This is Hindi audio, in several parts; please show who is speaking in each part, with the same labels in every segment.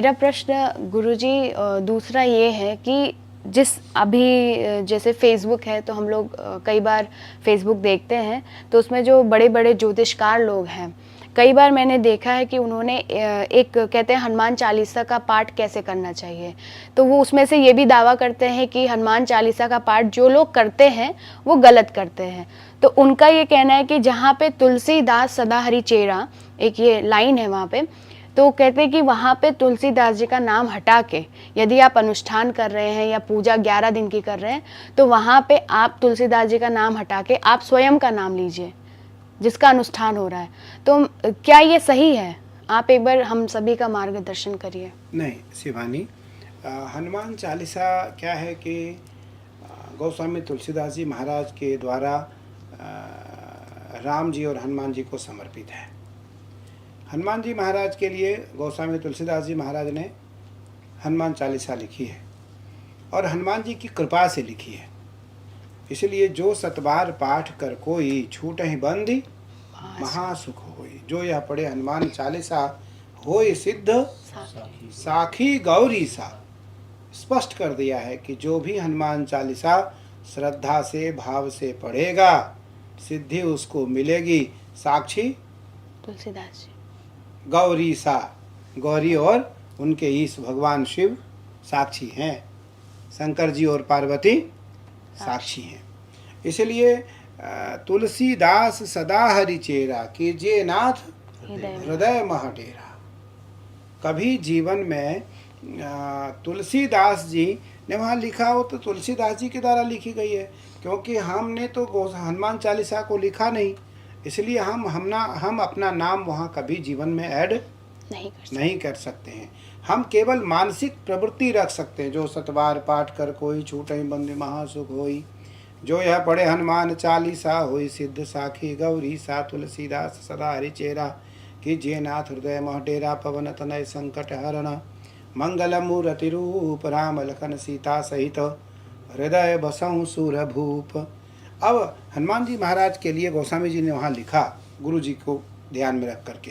Speaker 1: मेरा प्रश्न गुरुजी दूसरा ये है कि जिस अभी जैसे फ़ेसबुक है तो हम लोग कई बार फ़ेसबुक देखते हैं, तो उसमें जो बड़े-बड़े ज्योतिषकार लोग हैं, कई बार मैंने देखा है कि उन्होंने एक कहते हैं हनुमान चालीसा का पाठ कैसे करना चाहिए। तो वो उसमें से ये भी दावा करते हैं कि हनुमान चालीसा का पाठ जो लोग करते हैं, वो गलत करते हैं। तो उनका ये कहना है कि जहाँ पे तुलसीदास सदा हरि चेरा, एक ये लाइन है वहाँ पे, तो कहते हैं कि वहाँ पे तुलसीदास जी का नाम हटा के यदि आप अनुष्ठान कर रहे हैं या पूजा 11 दिन की कर रहे हैं, तो वहाँ पे आप तुलसीदास जी का नाम हटा के आप स्वयं का नाम लीजिए जिसका अनुष्ठान हो रहा है। तो क्या ये सही है? आप एक बार हम सभी का मार्गदर्शन करिए।
Speaker 2: नहीं शिवानी, हनुमान चालीसा क्या है कि गोस्वामी तुलसीदास जी महाराज के द्वारा राम जी और हनुमान जी को समर्पित है। हनुमान जी महाराज के लिए गोस्वामी तुलसीदास जी महाराज ने हनुमान चालीसा लिखी है और हनुमान जी की कृपा से लिखी है। इसलिए जो सतबार पाठ कर कोई छूट ही बंदी महासुख होई, जो यह पढ़े हनुमान चालीसा होई सिद्ध साखी गौरी सा। स्पष्ट कर दिया है कि जो भी हनुमान चालीसा श्रद्धा से भाव से पढ़ेगा सिद्धि उसको मिलेगी। साक्षी
Speaker 1: तुलसीदास जी
Speaker 2: गौरी सा, गौरी और उनके ईश भगवान शिव साक्षी हैं, शंकर जी और पार्वती साक्षी हैं। इसलिए तुलसीदास सदा हरि चेरा कीजिए नाथ हृदय महडेरा। कभी जीवन में तुलसीदास जी ने वहाँ लिखा हो तो तुलसीदास जी के द्वारा लिखी गई है, क्योंकि हमने तो हनुमान चालीसा को लिखा नहीं, इसलिए हम अपना नाम वहाँ कभी जीवन में ऐड नहीं कर सकते हैं। हम केवल मानसिक प्रवृत्ति रख सकते हैं, जो सतबार पाठ कर कोई छूटहि बंदी महासुख होई, जो यह पढ़े हनुमान चालीसा होई सिद्ध साखी गौरी सा। तुलसीदास सदा हरि चेरा कीजिए नाथ हृदय मह डेरा। पवन तनय संकट हरण मंगल मूर्ति रूप राम लखन सीता सहित हृदय बसऊं सुर भूप। अब हनुमान जी महाराज के लिए गोस्वामी जी ने वहाँ लिखा, गुरु जी को ध्यान में रख करके,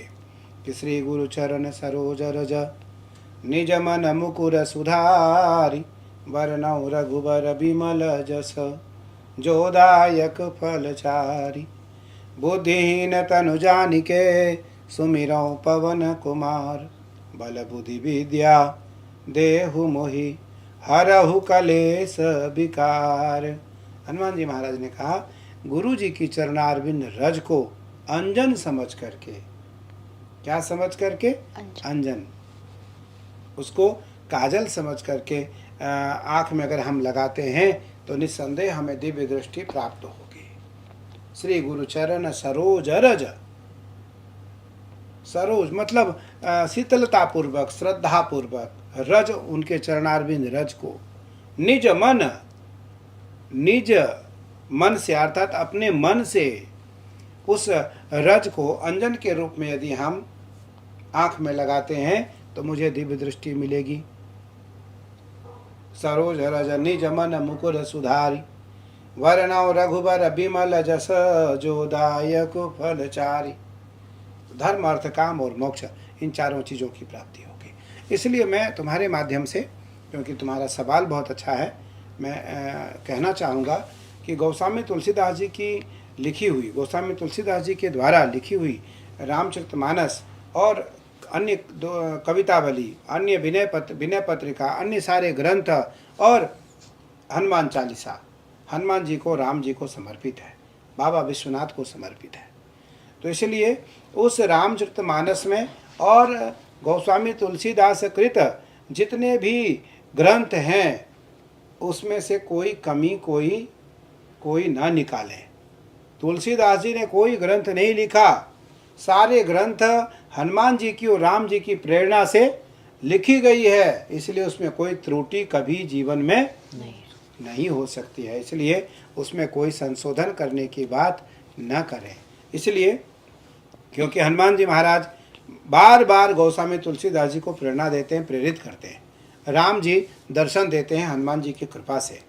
Speaker 2: कि श्री गुरु चरण सरोज रज निज मन मुकुर सुधारी वरनौ रघुबर बिमल जस जोदायक फलचारी। बुद्धिहीन तनु जानिके सुमिरौ पवन कुमार बल बुद्धि विद्या देहु मोहि हरहु कलेश विकार। हनुमान जी महाराज ने कहा, गुरु जी की चरणारविंद रज को अंजन समझ करके, क्या समझ करके? अंजन, उसको काजल समझ करके आँख में अगर हम लगाते हैं तो निस्संदेह हमें दिव्य दृष्टि प्राप्त होगी। श्री गुरु चरण सरोज रज, सरोज मतलब शीतलता पूर्वक श्रद्धा पूर्वक, रज उनके चरणारविंद रज को, निज मन से अर्थात अपने मन से उस रज को अंजन के रूप में यदि हम आँख में लगाते हैं तो मुझे दिव्य दृष्टि मिलेगी। सरोज रज निज मन मुकुर सुधारी वरनौ रघुबर बिमल जस जोदायक फलचारी। धर्म अर्थ काम और मोक्ष, इन चारों चीज़ों की प्राप्ति होगी। इसलिए मैं तुम्हारे माध्यम से, क्योंकि तुम्हारा सवाल बहुत अच्छा है, मैं कहना चाहूँगा कि गोस्वामी तुलसीदास जी की लिखी हुई, गोस्वामी तुलसीदास जी के द्वारा लिखी हुई रामचरितमानस और अन्य कवितावली, अन्य विनय पत्रिका, अन्य सारे ग्रंथ और हनुमान चालीसा हनुमान जी को, राम जी को समर्पित है, बाबा विश्वनाथ को समर्पित है। तो इसलिए उस रामचरितमानस में और गोस्वामी तुलसीदास कृत जितने भी ग्रंथ हैं उसमें से कोई कमी कोई ना निकाले। तुलसीदास जी ने कोई ग्रंथ नहीं लिखा, सारे ग्रंथ हनुमान जी की और राम जी की प्रेरणा से लिखी गई है, इसलिए उसमें कोई त्रुटि कभी जीवन में नहीं हो सकती है। इसलिए उसमें कोई संशोधन करने की बात न करें। इसलिए क्योंकि हनुमान जी महाराज बार बार गोस्वामी तुलसीदास जी को प्रेरणा देते हैं, प्रेरित करते हैं। राम जी दर्शन देते हैं हनुमान जी की कृपा से,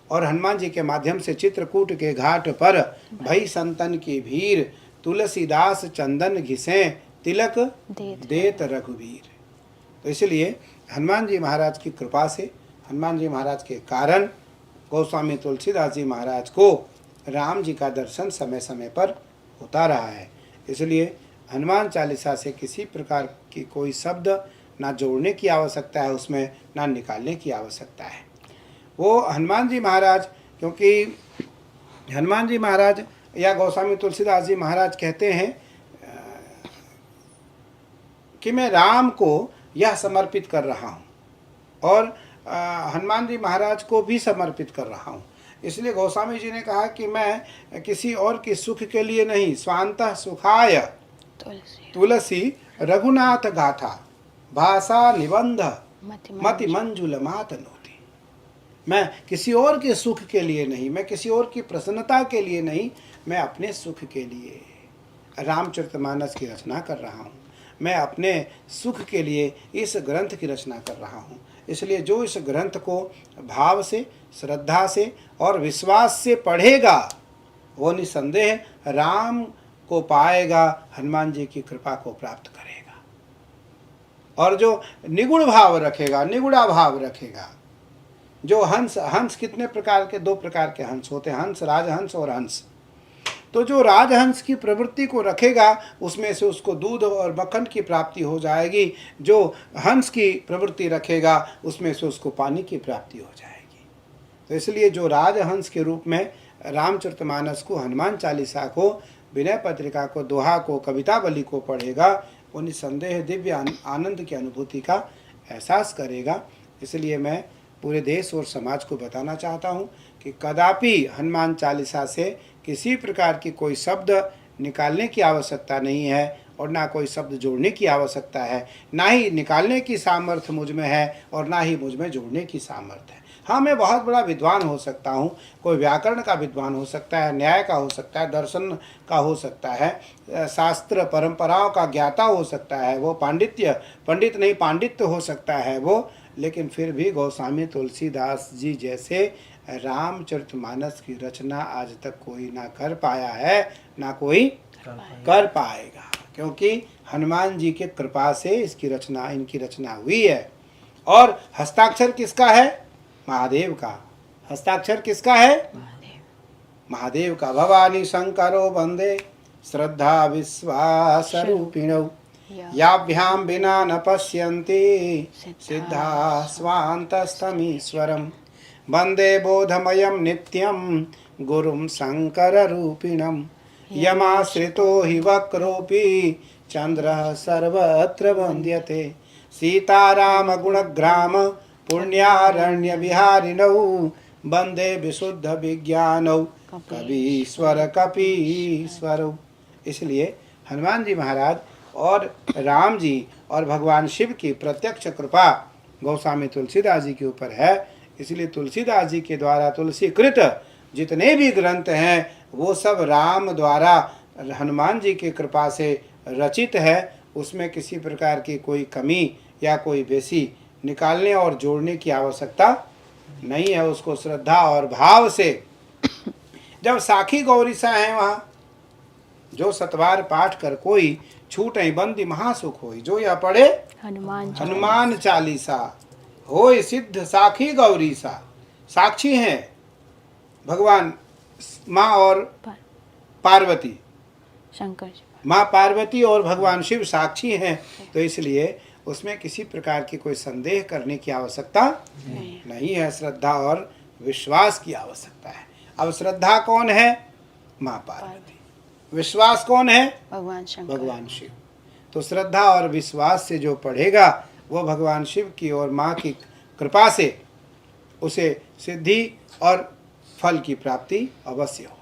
Speaker 2: और हनुमान जी के माध्यम से चित्रकूट के घाट पर भई संतन की भीड़ तुलसीदास चंदन घिसें तिलक देत रघुवीर। तो इसलिए हनुमान जी महाराज की कृपा से, हनुमान जी महाराज के कारण गोस्वामी तुलसीदास जी महाराज को राम जी का दर्शन समय समय पर होता रहा है। इसलिए हनुमान चालीसा से किसी प्रकार की कोई शब्द ना जोड़ने की आवश्यकता है, उसमें ना निकालने की आवश्यकता है। वो हनुमान जी महाराज, क्योंकि हनुमान जी महाराज या गोस्वामी तुलसीदास जी महाराज कहते हैं कि मैं राम को यह समर्पित कर रहा हूँ और हनुमान जी महाराज को भी समर्पित कर रहा हूँ। इसलिए गोस्वामी जी ने कहा कि मैं किसी और के सुख के लिए नहीं, स्वांतः सुखाय तुलसी रघुनाथ गाथा भाषा निबंध मति मंजुल मातनोति। मैं किसी और के सुख के लिए नहीं, मैं किसी और की प्रसन्नता के लिए नहीं, मैं अपने सुख के लिए रामचरितमानस की रचना कर रहा हूँ। मैं अपने सुख के लिए इस ग्रंथ की रचना कर रहा हूँ। इसलिए जो इस ग्रंथ को भाव से, श्रद्धा से और विश्वास से पढ़ेगा वो निसंदेह राम को पाएगा, हनुमान जी की कृपा को प्राप्त करेगा। और जो निगुण भाव रखेगा, निगुड़ा भाव रखेगा, जो हंस कितने प्रकार के, 2 प्रकार के हंस होते हैं, हंस, राजहंस और हंस। तो जो राजहंस की प्रवृत्ति को रखेगा उसमें से उसको दूध और मक्खन की प्राप्ति हो जाएगी। जो हंस की प्रवृत्ति रखेगा उसमें से उसको पानी की प्राप्ति हो जाएगी। तो इसलिए जो राजहंस के रूप में रामचरितमानस को, हनुमान चालीसा को, विनय पत्रिका को, दोहा को, कवितावली को पढ़ेगा वो निसंदेह दिव्य आनंद की अनुभूति का एहसास करेगा। इसलिए मैं पूरे देश और समाज को बताना चाहता हूँ कि कदापि हनुमान चालीसा से किसी प्रकार की कोई शब्द निकालने की आवश्यकता नहीं है और ना कोई शब्द जोड़ने की आवश्यकता है। ना ही निकालने की सामर्थ्य मुझ में है और ना ही मुझ में जोड़ने की सामर्थ्य है। हाँ, मैं बहुत बड़ा विद्वान हो सकता हूँ, कोई व्याकरण का विद्वान हो सकता है, न्याय का हो सकता है, दर्शन का हो सकता है, शास्त्र परंपराओं का ज्ञाता हो सकता है, वो पंडित नहीं पांडित्य हो सकता है वो, लेकिन फिर भी गोस्वामी तुलसीदास जी जैसे रामचरितमानस की रचना आज तक कोई ना कर पाया है, ना कोई कर पाएगा, क्योंकि हनुमान जी के कृपा से इनकी रचना हुई है। और हस्ताक्षर किसका है? महादेव का। हस्ताक्षर किसका है? महादेव का। भवानी शंकरो वंदे श्रद्धा विश्वास रूपिणौ याभ्याम विना न पश्यन्ति सिद्धा स्वान्तस्तमीश्वरम् वंदे बोधमयं नित्यं गुरुं शंकररूपिणं यमाश्रितो हि वक्रोऽपि चन्द्रः सर्वत्र वन्द्यते सीतारामगुणग्राम पुण्यारण्यविहारिणौ वंदे विशुद्ध विज्ञानौ कवीश्वर कपीश्वरौ। इसलिए हनुमान जी महाराज और राम जी और भगवान शिव की प्रत्यक्ष कृपा गोस्वामी तुलसीदास जी के ऊपर है। इसलिए तुलसीदास जी के द्वारा तुलसीकृत जितने भी ग्रंथ हैं वो सब राम द्वारा हनुमान जी की कृपा से रचित है। उसमें किसी प्रकार की कोई कमी या कोई बेसी निकालने और जोड़ने की आवश्यकता नहीं है। उसको श्रद्धा और भाव से, जब साखी गौरीसा है वहाँ जो सतवार पाठ कर कोई छूट बंदी महासुख होई, जो यह पढ़े हनुमान चालीसा होय सिद्ध साखी गौरीसा। साक्षी हैं भगवान माँ और पार्वती,
Speaker 1: शंकर जी,
Speaker 2: माँ पार्वती और भगवान शिव साक्षी हैं। तो इसलिए उसमें किसी प्रकार की कोई संदेह करने की आवश्यकता नहीं है। श्रद्धा और विश्वास की आवश्यकता है। अब श्रद्धा कौन है? माँ पार्वती। विश्वास कौन है? भगवान शिव। तो श्रद्धा और विश्वास से जो पढ़ेगा वो भगवान शिव की और माँ की कृपा से उसे सिद्धि और फल की प्राप्ति अवश्य हो।